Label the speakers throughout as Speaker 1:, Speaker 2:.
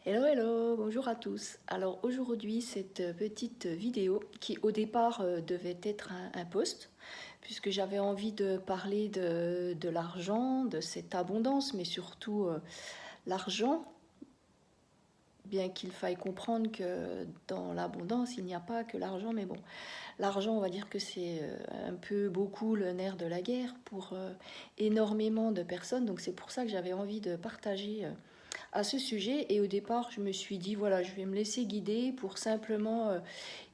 Speaker 1: Hello, hello, bonjour à tous. Alors aujourd'hui, cette petite vidéo qui au départ devait être un post, puisque j'avais envie de parler de l'argent, de cette abondance, mais surtout l'argent, bien qu'il faille comprendre que dans l'abondance, il n'y a pas que l'argent, mais bon, l'argent, on va dire que c'est un peu beaucoup le nerf de la guerre pour énormément de personnes, donc c'est pour ça que j'avais envie de partager à ce sujet. Et au départ, je me suis dit, voilà, je vais me laisser guider pour simplement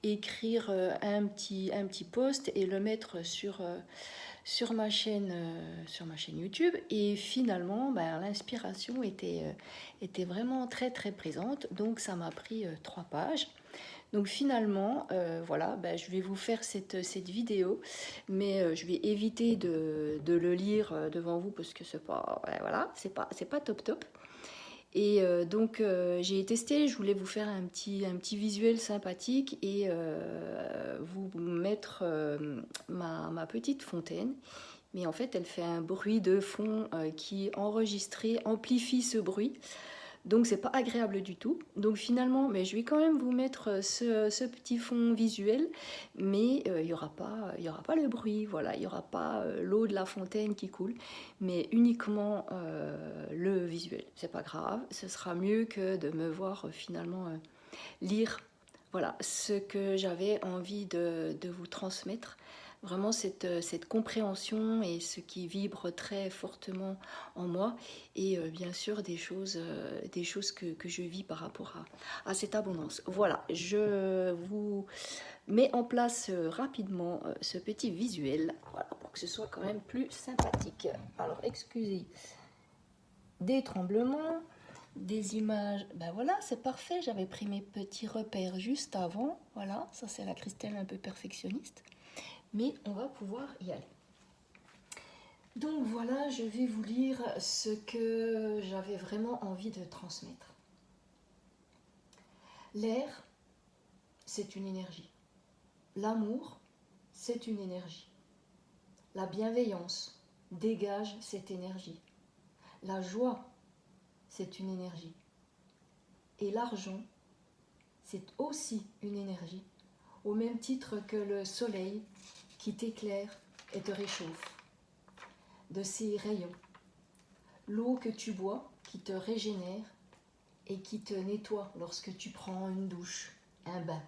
Speaker 1: écrire un petit post et le mettre sur sur ma chaîne YouTube. Et finalement, ben, l'inspiration était vraiment très très présente. Donc ça m'a pris 3 pages. Donc finalement, voilà, ben, je vais vous faire cette vidéo, mais je vais éviter de le lire devant vous parce que c'est pas, ouais, voilà, c'est pas top top. Et donc j'ai testé, je voulais vous faire un petit visuel sympathique et vous mettre ma petite fontaine. Mais en fait, elle fait un bruit de fond qui, enregistré, amplifie ce bruit. Donc c'est pas agréable du tout. Donc finalement, mais je vais quand même vous mettre ce petit fond visuel, mais il y aura pas le bruit, voilà, il y aura pas l'eau de la fontaine qui coule, mais uniquement le visuel. C'est pas grave, ce sera mieux que de me voir finalement lire, voilà, ce que j'avais envie de vous transmettre. Vraiment cette compréhension et ce qui vibre très fortement en moi et bien sûr des choses que je vis par rapport à cette abondance. Voilà, je vous mets en place rapidement ce petit visuel, voilà, pour que ce soit quand même plus sympathique. Alors excusez des tremblements, des images, ben voilà, c'est parfait, j'avais pris mes petits repères juste avant, voilà, ça c'est la Christelle un peu perfectionniste, mais on va pouvoir y aller. Donc voilà, je vais vous lire ce que j'avais vraiment envie de transmettre. L'air, c'est une énergie. L'amour, c'est une énergie. La bienveillance dégage cette énergie. La joie, c'est une énergie. Et l'argent, c'est aussi une énergie, au même titre que le soleil qui t'éclaire et te réchauffe. De ses rayons, l'eau que tu bois qui te régénère et qui te nettoie lorsque tu prends une douche, un bain,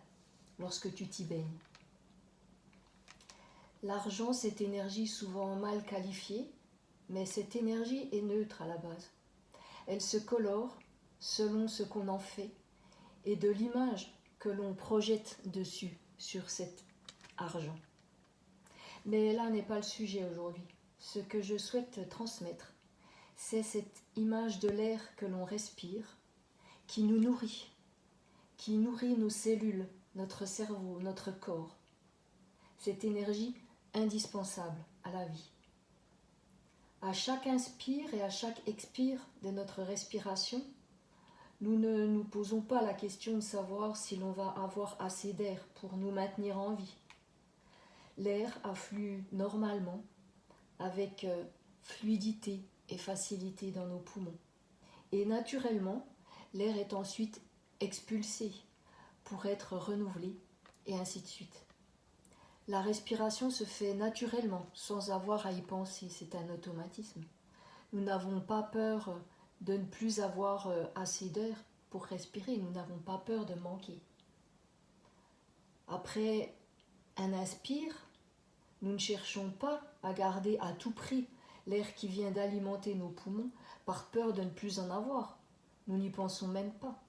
Speaker 1: lorsque tu t'y baignes. L'argent, cette énergie souvent mal qualifiée, mais cette énergie est neutre à la base. Elle se colore selon ce qu'on en fait et de l'image que l'on projette dessus, sur cet argent. Mais là n'est pas le sujet aujourd'hui. Ce que je souhaite transmettre, c'est cette image de l'air que l'on respire, qui nous nourrit, qui nourrit nos cellules, notre cerveau, notre corps. Cette énergie indispensable à la vie. À chaque inspire et à chaque expire de notre respiration, nous ne nous posons pas la question de savoir si l'on va avoir assez d'air pour nous maintenir en vie. L'air afflue normalement, avec fluidité et facilité dans nos poumons. Et naturellement, l'air est ensuite expulsé pour être renouvelé, et ainsi de suite. La respiration se fait naturellement, sans avoir à y penser, c'est un automatisme. Nous n'avons pas peur de ne plus avoir assez d'air pour respirer, nous n'avons pas peur de manquer. Après un inspire, nous ne cherchons pas à garder à tout prix l'air qui vient d'alimenter nos poumons par peur de ne plus en avoir. Nous n'y pensons même pas.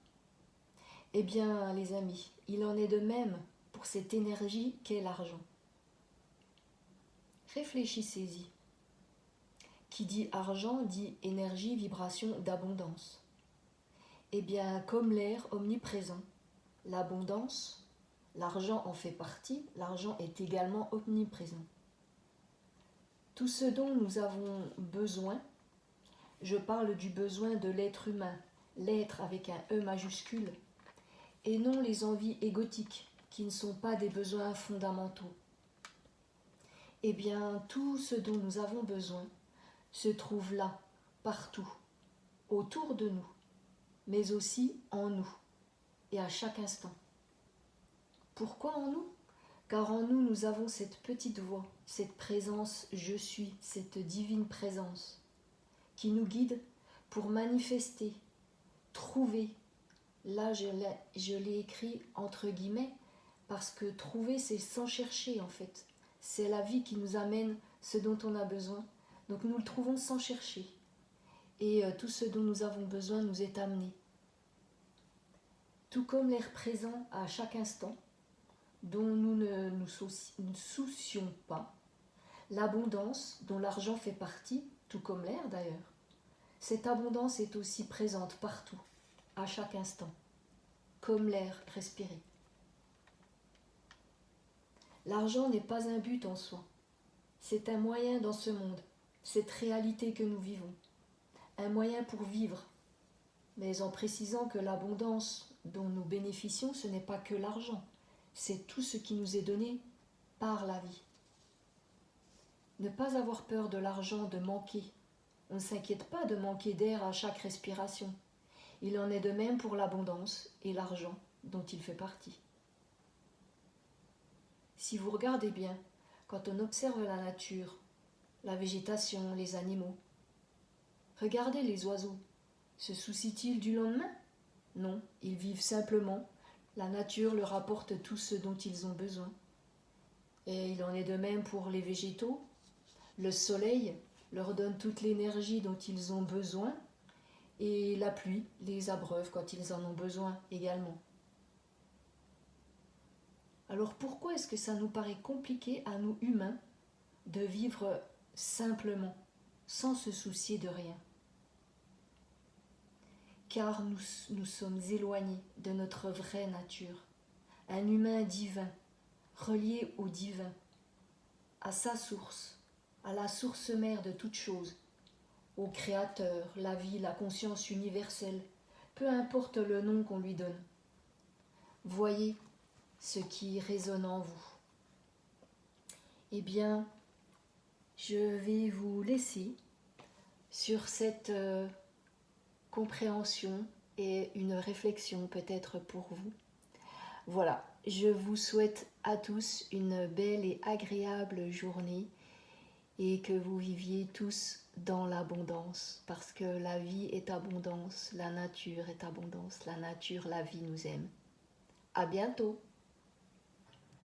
Speaker 1: Eh bien, les amis, il en est de même pour cette énergie qu'est l'argent. Réfléchissez-y. Qui dit argent dit énergie, vibration d'abondance. Eh bien, comme l'air omniprésent, l'abondance, l'argent en fait partie, l'argent est également omniprésent. Tout ce dont nous avons besoin, je parle du besoin de l'être humain, l'être avec un E majuscule, et non les envies égotiques qui ne sont pas des besoins fondamentaux. Eh bien, tout ce dont nous avons besoin se trouve là, partout, autour de nous, mais aussi en nous et à chaque instant. Pourquoi en nous? Car en nous, nous avons cette petite voix, cette présence je suis, cette divine présence qui nous guide pour manifester, trouver. Là, je l'ai écrit entre guillemets parce que trouver, c'est sans chercher en fait. C'est la vie qui nous amène ce dont on a besoin. Donc nous le trouvons sans chercher. Et tout ce dont nous avons besoin nous est amené. Tout comme l'air présent à chaque instant, dont nous ne nous soucions pas, l'abondance dont l'argent fait partie, tout comme l'air d'ailleurs, cette abondance est aussi présente partout, à chaque instant, comme l'air respiré. L'argent n'est pas un but en soi, c'est un moyen dans ce monde, cette réalité que nous vivons, un moyen pour vivre, mais en précisant que l'abondance dont nous bénéficions, ce n'est pas que l'argent, c'est tout ce qui nous est donné par la vie. Ne pas avoir peur de l'argent, de manquer. On ne s'inquiète pas de manquer d'air à chaque respiration. Il en est de même pour l'abondance et l'argent dont il fait partie. Si vous regardez bien, quand on observe la nature, la végétation, les animaux, regardez les oiseaux. Se soucient-ils du lendemain? Non, ils vivent simplement. La nature leur apporte tout ce dont ils ont besoin. Et il en est de même pour les végétaux. Le soleil leur donne toute l'énergie dont ils ont besoin et la pluie les abreuve quand ils en ont besoin également. Alors pourquoi est-ce que ça nous paraît compliqué à nous humains de vivre simplement, sans se soucier de rien? Car nous sommes éloignés de notre vraie nature, un humain divin, relié au divin, à sa source, à la source mère de toute chose, au Créateur, la vie, la conscience universelle, peu importe le nom qu'on lui donne. Voyez ce qui résonne en vous. Eh bien, je vais vous laisser sur cette compréhension et une réflexion peut-être pour vous. Voilà, je vous souhaite à tous une belle et agréable journée et que vous viviez tous dans l'abondance, parce que la vie est abondance, la nature est abondance, la nature, la vie nous aime. À bientôt!